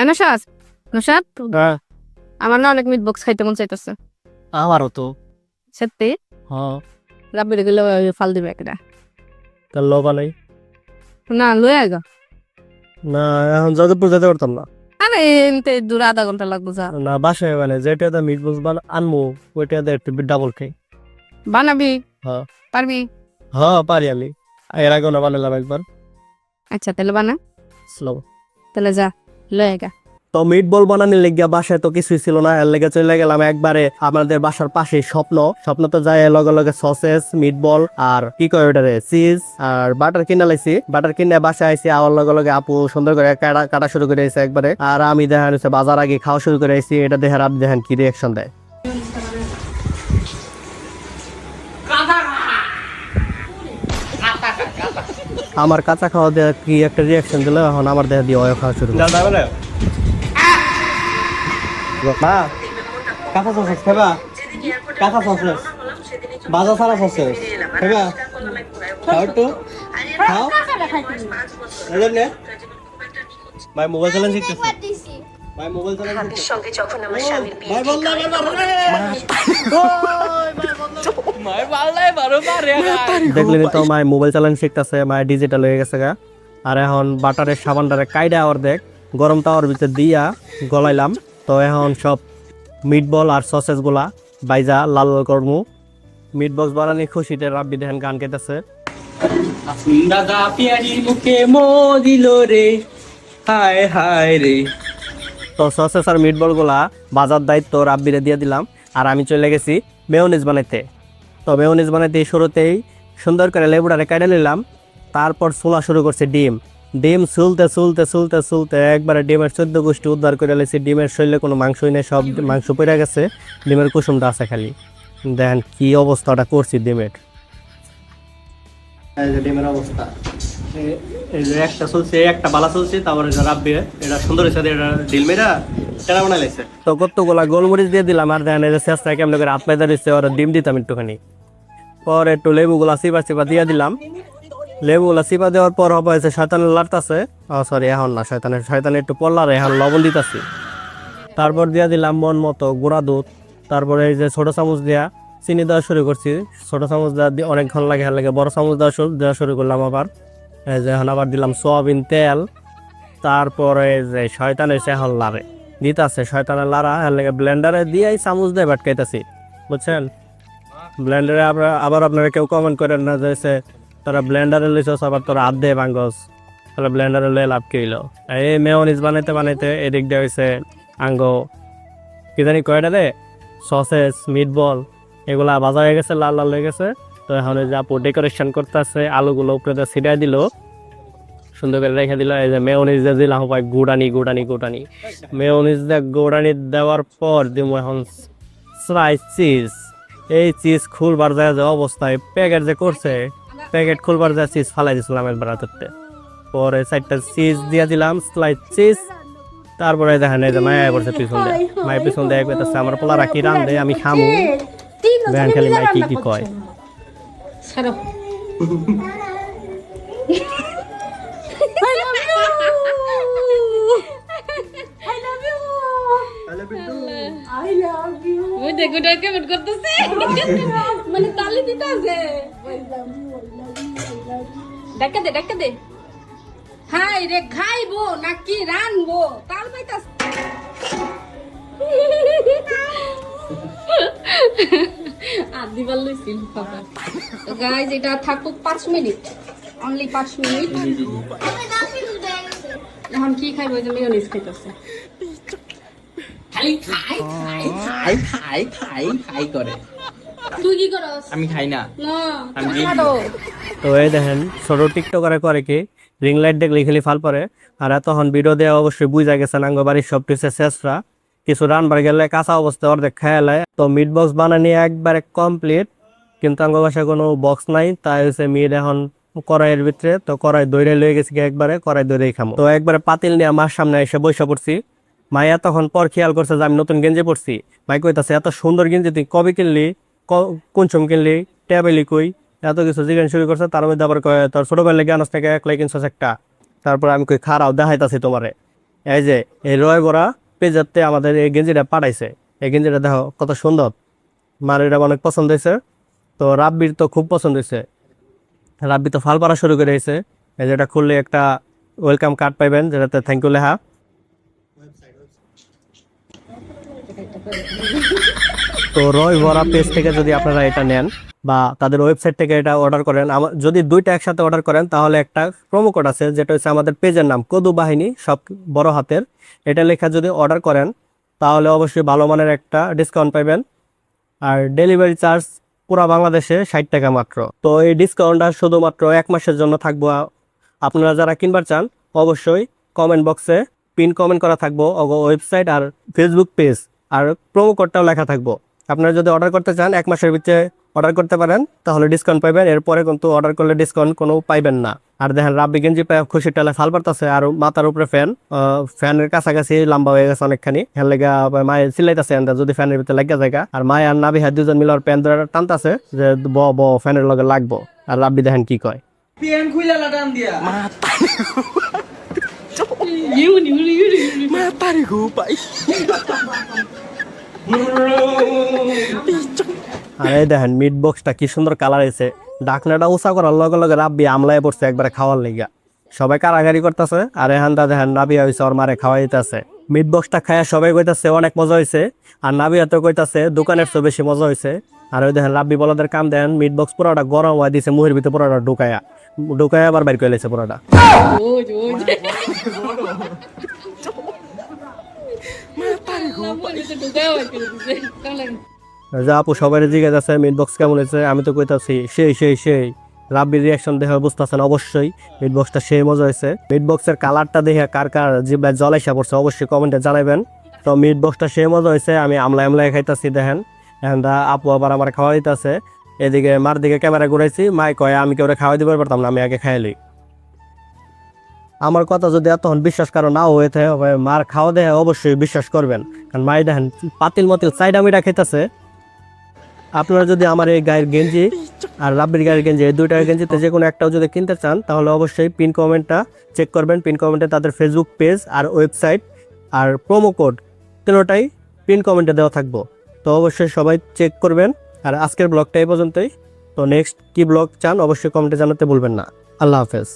নশাদ নশাদ হ্যাঁ আমার না অনেক মিট বক্স খাইতে মন চাইতেছে। আমারও তো। সত্যি হ্যাঁ রাব্বিরে গেলে ফাল দিবে একটা। তার লবা নাই না লয়ে আগা। না, এখন যাদবপুর যেতে পারতাম না। আরে এমতে দূর আধা ঘন্টা লাগবে যা। না বাসায় মানে যেটা মিট বক্স আনবো ওইটা একটু ডাবল খাই। বানাবি? হ্যাঁ পারবি? হ্যাঁ পারি আমি, এর আগেও না বানালাম একবার। আচ্ছা তাহলে বানা, স্লো। তাহলে যা লয়ে আগা। তো মিট বল বানানোর লেগে বাসায় তো কিছুই ছিল না, এর লেগে চলে গেলাম একবারে আমাদের বাসার পাশে স্বপ্ন তো যায় লগে লগে সসেস মিট বল আর কি কয় ওটারে চিজ আর বাটার কিনা লাইছি। বাটার কিনে বাসায় আইছি, আওয়ার লগে লগে আপু সুন্দর করে কাটা শুরু করে আইছে একবারে। আর আমি দেখেন হচ্ছে বাজার আগে খাওয়া শুরু করে আইছি, এটা দেখে আপনি দেখেন কি রিয়াকশন দেয়। আমার কাঁচা খাওয়া দেওয়া কি একটা রিয়াকশন দিল, এখন আমার দেহ দিয়ে অয় খাওয়া শুরু করে। মা কাঁচা সসেস খাবা? কাঁচা সসেস বাজা সারা সসেস খাবা? খাও একটু খাও। ভাই মোবাইল চালান শিখতেছে, ভাই মোবাইল চালান সঙ্গে যখন আমার স্বামীর বিয়ে ভাই বল না দেখলেনি তো মায়ের মোবাইল চালান শিখতেছে, মায়ের ডিজিটাল হয়ে গেছে গা। আর এখন বাটারের সাবানটারে কাইডা অর্ধেক গরম তাওয়ার ভিতরে দিয়া গলাইলাম। তো এখন সব মিট বল আর সসেস গুলা বাইজা লাল লাল করমু। মিট বক্স বানানি খুশিতে রাব্বি দেখেন গান গাইতেছে। দাদা পিয়ারি মুখে মো দিল রে, হায় হায় রে। তো সসেস আর মিট বল গুলা বাজার দায়িত্ব রাব্বিরে দিয়ে দিলাম, আর আমি চলে গেছি মেয়োনিজ বানাইতে। তো মেয়োনিজ বানাইতে শুরুতেই সুন্দর করে লেবুটারে কাইডা নিলাম, তারপর ছোলা শুরু করছে ডিম। ডিম চুলতে চুলতে চুলতে চুলতে একবারে ডিমের 14 গোষ্ঠী উদ্ধার করে লেছি। ডিমের শরীরে কোনো মাংসই নেই, সব মাংস পড়ে গেছে, ডিমের কুসুমটা আছে খালি। দেখেন কি অবস্থাটা করছি ডিমের। ডিমের অবস্থা এই যে একটা চলছে, একটা বালা চলছে, তারপরে রাব্বি এটা সুন্দর হয়েছে, এটা ডিল মেরা সেটা বানাই লাগছে। তো কতগুলা গোলমরিচ দিয়ে দিলাম, আর দেখেন এই যে চেষ্টা কেমন করে হাত পাইতে দিচ্ছে, ওরা ডিম দিতাম একটুখানি। পরে একটু লেবুগুলা চিপা চিপা দিয়ে দিলাম। লেবুগুলা চিপা দেওয়ার পর হবে হয়েছে শয়তানের লাড়তাছে, সরি এখন না, শয়তানের একটু পল্লারে এখন লবণ দিতেছি। তারপর দিয়ে দিলাম মন মতো গুঁড়া দুধ। তারপরে এই যে ছোট চামচ দিয়া চিনি দেওয়া শুরু করছি। ছোট চামচ দেওয়া দিয়ে অনেকক্ষণ লাগে বড় চামচ দেওয়া শুরু করলাম আবার। এই যে এখন আবার দিলাম সয়াবিন তেল। তারপরে যে শয়তান এসে এখন লাড়ে দিতেছে, শয়তানের লাড়া এর লাগে ব্লেন্ডারে দিয়ে চামচ দিয়ে বাটকাইতেছি, বুঝছেন। ব্লেন্ডারে আবার আপনারা কেউ কমেন্ট করেন না যে তোরা ব্লেন্ডারে লইছস আবার তোরা হাত দিয়ে ভাঙ্গস, তাহলে ব্লেন্ডারে লয়ে লাভ কি হইলো। এই মেয়োনিজ বানাইতে বানাইতে এদিক দিয়ে হয়েছে আঙ্গো কি জানি কয়টা রে সসেস মিট বল এগুলা ভাজা হয়ে গেছে, লাল লাল হয়ে গেছে। তো এখন যে আপু ডেকোরেশন করতেছে, আলুগুলো উপরে ছিটাই দিল, সুন্দর করে রেখে দিল। এই যে মেয়োনিজ দিয়ে দিলাম ভাই গুড়ানি মেয়োনিজ দিয়ে গুড়ানি দেওয়ার পর দিব এখন স্লাইস চিজ। এই চিজ খুলবার যায় যে অবস্থায় প্যাকেট যে করছে, প্যাকেট খুলবার যায় চিজ ফালাই দিছিলাম একবার হাতে। পরে 4টা চিজ দিয়ে দিলাম স্লাইস চিজ। তারপরে দেখেন এই যে মায়া করছে পিছন দিয়ে, মায়ের পিছন দিয়ে কইতাছে আমার পোলা রাখি রান দে আমি খামু। দেখেন খালি মাই কি কয়। ওই দেখো এটা কেমন করতেছে, মানে তালি দিতেছে। ডাক্কা দে হাই রে, খাইবো নাকি রানবো তাল পাইতাছ। আদি বললি সিল পাবা। তো গাইস এটা থাকুক 5 মিনিট, অনলি 5 মিনিট। এখন কি খাইবো, যে মেয়োনিজ খাইতেছে। খালি খাই খাই খাই খাই খাই খাই করে। তুই কি করস? আমি খাই না, না আমি তুমি খাও। তো এই দেখেন ছোট টিকটকারে করে কি রিং লাইট দেখলে খালি ফাল পরে। আর তখন ভিডিও দেওয়া অবশ্যই বুঝা গেছে নাঙ্গ বাড়ির সব কিছু শেষরা কিছু রানবার গেলে কাঁচা অবস্থা অর্ধেক খেয়ালে। তো মিট বক্স বানানি একবারে কমপ্লিট, কিন্তু আঙ্গ বাসায় কোনো বক্স নাই, তাই হচ্ছে মিট এখন কড়াইয়ের ভিতরে। তো কড়াই দইরে লয়ে গেছি একবারে, কড়াই দইরেই খামো। তো একবারে পাতিল নিয়ে আমার সামনে এসে বসে পড়ছি। মাইয়া তখন পর খেয়াল করছে যে আমি নতুন গেঞ্জি পড়ছি। মাই কইতাছে এত সুন্দর গেঞ্জি তুই কবে কিনলি, কোন সময় কিনলি, টেবিলি কই, এত কিছু জিজ্ঞাসা শুরু করছে। তার মধ্যে আবার তোর ছোট ভাই লেগে আনস থেকে 1 লাখ কিনছস একটা। তারপর আমি কই খারাও দেখাইতাছি তোমারে। এই যে এই রয় বড়া পেজারতে আমাদের এই গেঞ্জিটা পাঠাইছে। এই গেঞ্জিটা দেখো কত সুন্দর, মার এটা অনেক পছন্দ হয়েছে। তো রাব্বির তো খুব পছন্দ হয়েছে, রাব্বি তো ফাল পাড়া শুরু করে দিয়েছে। এই যেটা খুললে একটা ওয়েলকাম কার্ড পাইবেন যেটাতে থ্যাংক ইউ লেখা। তো রয় বড়া পেজ থেকে যদি আপনারা এটা নেন বা তাদের ওয়েবসাইট থেকে এটা অর্ডার করেন, যদি দুইটা একসাথে অর্ডার করেন তাহলে একটা প্রোমো কোড আছে যেটা হচ্ছে আমাদের পেজের নাম কদু বাহিনী সব বড় হাতের, এটা লেখা যদি অর্ডার করেন তাহলে অবশ্যই ভালো মানের একটা ডিসকাউন্ট পাইবেন। আর ডেলিভারি চার্জ পুরো বাংলাদেশে 60 টাকা মাত্র। তো এই ডিসকাউন্টটা শুধুমাত্র 1 মাসের জন্য থাকবো। আপনারা যারা কিনবার চান অবশ্যই কমেন্ট বক্সে পিন কমেন্ট করা থাকবো ওয়েবসাইট আর ফেসবুক পেজ, আর প্রোমো কোডটাও লেখা থাকবো। আপনারা যদি অর্ডার করতে চান 1 মাসের ভিতরে অর্ডার করতে পারেন তাহলে ডিসকাউন্ট পাইবেন, এরপরে কিন্তু অর্ডার করলে ডিসকাউন্ট কোনো পাইবেন না। আর দেখেন রাব্বি গেঞ্জি পায় খুশির টালে ফাল পারতেছে, আর মাথার উপরে ফ্যানের কাছাকাছি লম্বা হয়ে গেছে অনেকখানি, হ্যাঁ লেগা মায়ের সিলাইতেছে যদি ফ্যানের ভিতরে লেগে জায়গা। আর মায় আর নাবি হাত দুজন মিলে প্যান ধরে টানতেছে যে ব ফ্যানের লগে লাগবো। আর রাব্বি দেখেন কি কয়, পেন খুইলা লাগান দিয়া আর এই দেখেন মিট বক্সটা কি সুন্দর কালার হয়েছে, ডাকনাটা উঁচা করার লগে লগে রাব্বি আমলায় পড়ছে একবারে খাওয়ার লেগা। সবাই কারাগারি করতেছে, আর এখান দেখেন নাবিয়া হয়েছে ওর মারে খাওয়াই দিতেছে। মিট বক্সটা খাইয়া সবাই কইতাছে অনেক মজা হয়েছে, আর নাবিয়া তো কইতাছে দোকানের চেয়ে বেশি মজা হয়েছে। আর ওই দেখেন রাব্বি বলাদের কাম দেন, মিট বক্স পুরোটা গরম হয়ে দিছে মুহের ভিতরে, পুরোটা ঢুকায়া আবার বাইর করে লেছে পুরোটা। যা আপু সবাই জিজ্ঞেস আছে মিট বক্স কেমন হয়েছে, আমি তো কইতাছি সেই রাব্বির রিয়াকশন দেখে বুঝতেছেন অবশ্যই মিট বক্সটা সেই মজা হয়েছে। মিট বক্সের কালারটা দেখে কার কার জিব্বায় জল এসে পড়ছে অবশ্যই কমেন্টে জানাবেন। তো মিট বক্সটা সেই মজা হয়েছে, আমি আমলায় খাইতাছি দেখেন। এখন আপু আবার আমার খাওয়া দিতেছে, এদিকে মার দিকে ক্যামেরা ঘুরাইছি, মাই কয় আমি কেউ খাওয়াই দিতে পারতাম না, আমি আগে খাইলি। আমার কথা যদি এতক্ষণ বিশ্বাস কারো নাও হয়ে থাকে, মার খাওয়া দেখে অবশ্যই বিশ্বাস করবেন, কারণ মাই দেখেন পাতিল মতিল চাইডা মিটা খাইতেছে। আপনারা যদি আমার এই গায়ের গেঞ্জি আর রাব্বির গায়ের গেঞ্জি এই দুইটার গেঞ্জিতে যে কোনো একটাও যদি কিনতে চান তাহলে অবশ্যই পিন কমেন্টটা চেক করবেন। পিন কমেন্টে তাদের ফেসবুক পেজ আর ওয়েবসাইট আর প্রোমো কোড তিনটাই পিন কমেন্টে দেওয়া থাকবো। তো অবশ্যই সবাই চেক করবেন। আর আজকের ব্লগটা এই পর্যন্তই। তো নেক্সট কি ব্লগ চান অবশ্যই কমেন্টে জানাতে ভুলবেন না। আল্লাহ হাফেজ।